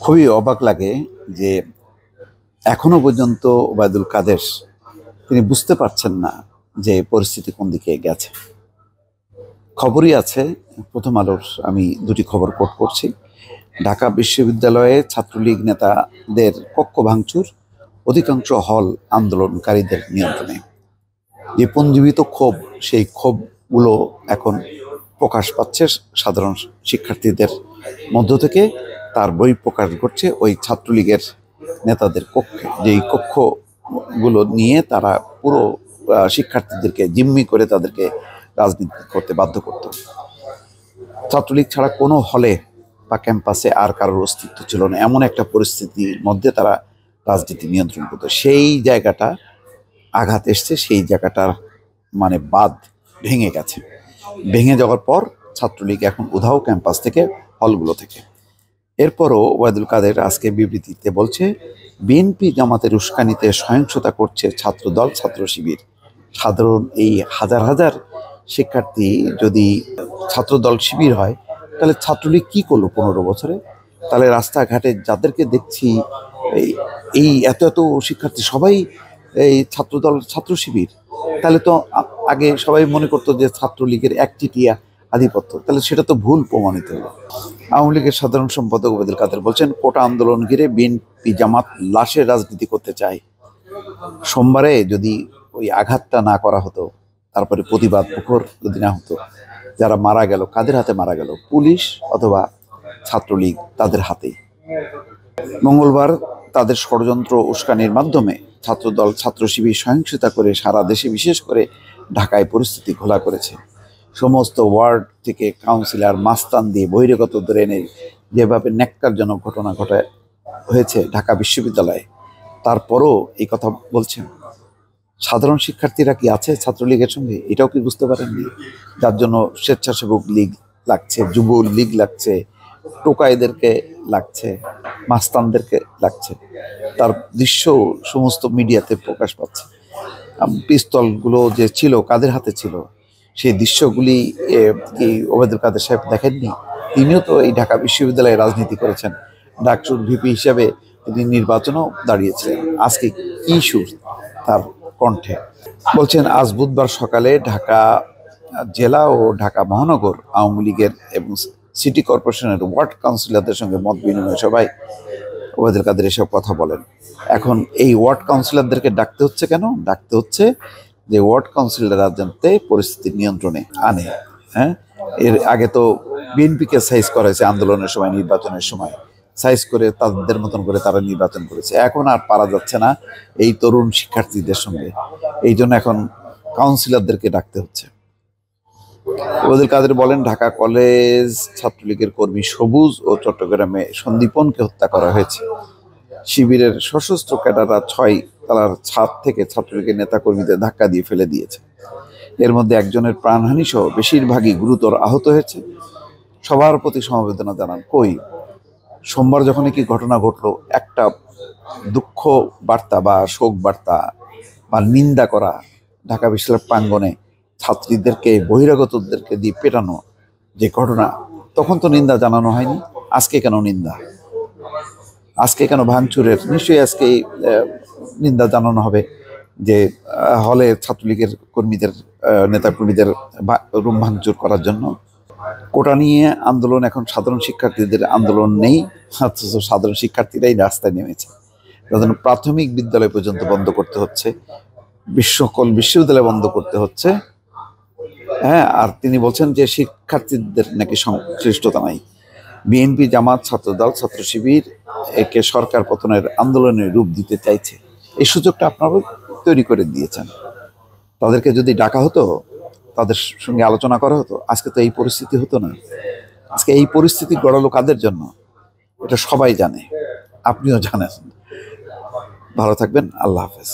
খুবই অবাক লাগে যে এখনো পর্যন্ত ওবায়দুল কাদের তিনি বুঝতে পারছেন না যে পরিস্থিতি কোন দিকে গেছে। খবরই আছে, প্রথম আলোর আমি দুটি খবর কোট করছি। ঢাকা বিশ্ববিদ্যালয়ে ছাত্রলীগ নেতাদের কক্ষ ভাঙচুর, অধিকাংশ হল আন্দোলনকারীদের নিয়ন্ত্রণে। যে পুঞ্জীবিত ক্ষোভ, সেই ক্ষোভগুলো এখন প্রকাশ পাচ্ছে সাধারণ শিক্ষার্থীদের মধ্য থেকে। তার বই প্রকাশ ঘটছে ওই ছাত্রলীগের নেতাদের কক্ষে, যেই কক্ষগুলো নিয়ে তারা পুরো শিক্ষার্থীদেরকে জিম্মি করে তাদেরকে রাজনীতি করতে বাধ্য করত। ছাত্রলীগ ছাড়া কোনো হলে বা ক্যাম্পাসে আর কারোর অস্তিত্ব ছিল না, এমন একটা পরিস্থিতির মধ্যে তারা রাজনীতি নিয়ন্ত্রণ করতো। সেই জায়গাটা আঘাত এসছে, সেই জায়গাটার মানে বাঁধ ভেঙে গেছে। ভেঙে যাওয়ার পর ছাত্রলীগ এখন উধাও ক্যাম্পাস থেকে, হলগুলো থেকে। এরপরও ওবায়দুল কাদের আজকে বিবৃতিতে বলছে, বিএনপি জামাতের উস্কানিতে সহিংসতা করছে ছাত্রদল, ছাত্র শিবির। সাধারণ এই হাজার হাজার শিক্ষার্থী যদি ছাত্রদল শিবির হয়, তাহলে ছাত্রলীগ কি করলো 15 বছরে? তাহলে রাস্তাঘাটে যাদেরকে দেখছি এই এত এত শিক্ষার্থী সবাই এই ছাত্রদল, ছাত্র শিবির। তাহলে তো আগে সবাই মনে করতো যে ছাত্রলীগের একচেটিয়া আধিপত্য, তাহলে সেটা তো ভুল প্রমাণিত হলো। আওয়ামী লীগের সাধারণ সম্পাদক ওবায়দুল কাদের বলছেন, কোটা আন্দোলন ঘিরে বিএনপি জামাত লাশের রাজনীতি করতে চায়। সোমবারে যদি ওই আঘাতটা না করা হতো, তারপরে প্রতিবাদ মুখর যদি না হতো, যারা মারা গেল কাদের হাতে মারা গেল? পুলিশ অথবা ছাত্রলীগ, তাদের হাতেই। মঙ্গলবার তাদের ষড়যন্ত্র উস্কানির মাধ্যমে ছাত্রদল, ছাত্র শিবির সহিংসতা করে সারা দেশে, বিশেষ করে ঢাকায় পরিস্থিতি ঘোলা করেছে। সমস্ত ওয়ার্ড থেকে কাউন্সিলর মাস্তান দিয়ে বহিরাগত ধরে এনে যেভাবে ন্যাক্কারজনক ঘটনা হয়েছে ঢাকা বিশ্ববিদ্যালয়ে, তারপরও এই কথা বলছেন। সাধারণ শিক্ষার্থীরা কি আছে ছাত্রলীগের সঙ্গে? এটাও কি বুঝতে পারেননি? যার জন্য স্বেচ্ছাসেবক লীগ লাগছে, যুব লীগ লাগছে, টোকাইদেরকে লাগছে, মাস্তানদেরকে লাগছে। তার দৃশ্য সমস্ত মিডিয়াতে প্রকাশ পাচ্ছে। পিস্তলগুলো যে ছিল কাদের হাতে ছিল, সেই দৃশ্যগুলি কি ওবায়দুল কাদের সাহেব দেখেননি? তিনিও তো এই ঢাকা বিশ্ববিদ্যালয়ে রাজনীতি করেছেন, ডাকসুর ভিপি হিসাবে তিনি নির্বাচনেও দাঁড়িয়েছিলেন। আজকে কি সুর তার কণ্ঠে! বলছেন, আজ বুধবার সকালে ঢাকা জেলা ও ঢাকা মহানগর আওয়ামী লীগের এবং সিটি কর্পোরেশনের ওয়ার্ড কাউন্সিলরদের সঙ্গে মত বিনিময় সভায় ওবায়দুল কাদের এসব কথা বলেন। এখন এই ওয়ার্ড কাউন্সিলরদেরকে ডাকতে হচ্ছে কেন? ডাকতে হচ্ছে যে ওয়ার্ড কাউন্সিলররা যাতে পরিস্থিতি নিয়ন্ত্রণে আনে। হ্যাঁ, এর আগে তো বিএনপিকে সাইজ করা হয়েছে আন্দোলনের সময়, নির্বাচনের সময় সাইজ করে তাদের মতন করে তারা নির্বাচন করেছে। এখন আর পারা যাচ্ছে না এই তরুণ শিক্ষার্থীদের সঙ্গে, এই জন্য এখন কাউন্সিলরদেরকে ডাকতে হচ্ছে। ওবায়দুল কাদের বলেন, ঢাকা কলেজ ছাত্রলীগের কর্মী সবুজ ও চট্টগ্রামে সন্দীপনকে হত্যা করা হয়েছে। শিবিরের সশস্ত্র ক্যাডাররা 6 তলার ছাদ থেকে ছাত্রলীগের নেতাকর্মীদের ধাক্কা দিয়ে ফেলে দিয়েছে। এর মধ্যে একজনের প্রাণহানি সহ বেশিরভাগই গুরুতর আহত হয়েছে। সবার প্রতি সমবেদনা জানান। কই সোমবার যখন কি ঘটনা ঘটলো, একটা দুঃখ বার্তা বা শোক বার্তা বা নিন্দা করা, ঢাকা বিশ্ববিদ্যালয় প্রাঙ্গণে ছাত্রীদেরকে, বহিরাগতদেরকে দিয়ে পেটানো যে ঘটনা, তখন তো নিন্দা জানানো হয়নি। আজকে কেন নিন্দা? আজকে কেন ভাঙচুরের? নিশ্চয়ই আজকে নিন্দা জানানো হবে যে হলে ছাত্রলীগের কর্মীদের, নেতাকর্মীদের রুম ভাঙচুর করার জন্য। কোটা নিয়ে আন্দোলন, এখন সাধারণ শিক্ষার্থীদের আন্দোলন নেই, অথচ সাধারণ শিক্ষার্থীরাই রাস্তায় নেমেছে। তাদের প্রাথমিক বিদ্যালয় পর্যন্ত বন্ধ করতে হচ্ছে, সকল বিশ্ববিদ্যালয় বন্ধ করতে হচ্ছে। হ্যাঁ, আর তিনি বলছেন যে শিক্ষার্থীদের নাকি সংশ্লিষ্টতা নাই। বিএনপি, জামাত, ছাত্রদল, ছাত্র শিবির একে সরকার পতনের আন্দোলনের রূপ দিতে চাইছে। এই সুযোগটা আপনারা তৈরি করে দিয়েছেন। তাদেরকে যদি ডাকা হতো, তাদের সঙ্গে আলোচনা করা হতো, আজকে তো এই পরিস্থিতি হতো না। আজকে এই পরিস্থিতি গড়ালো কাদের জন্য? এটা সবাই জানে, আপনিও জানেন। ভালো থাকবেন। আল্লাহ হাফেজ।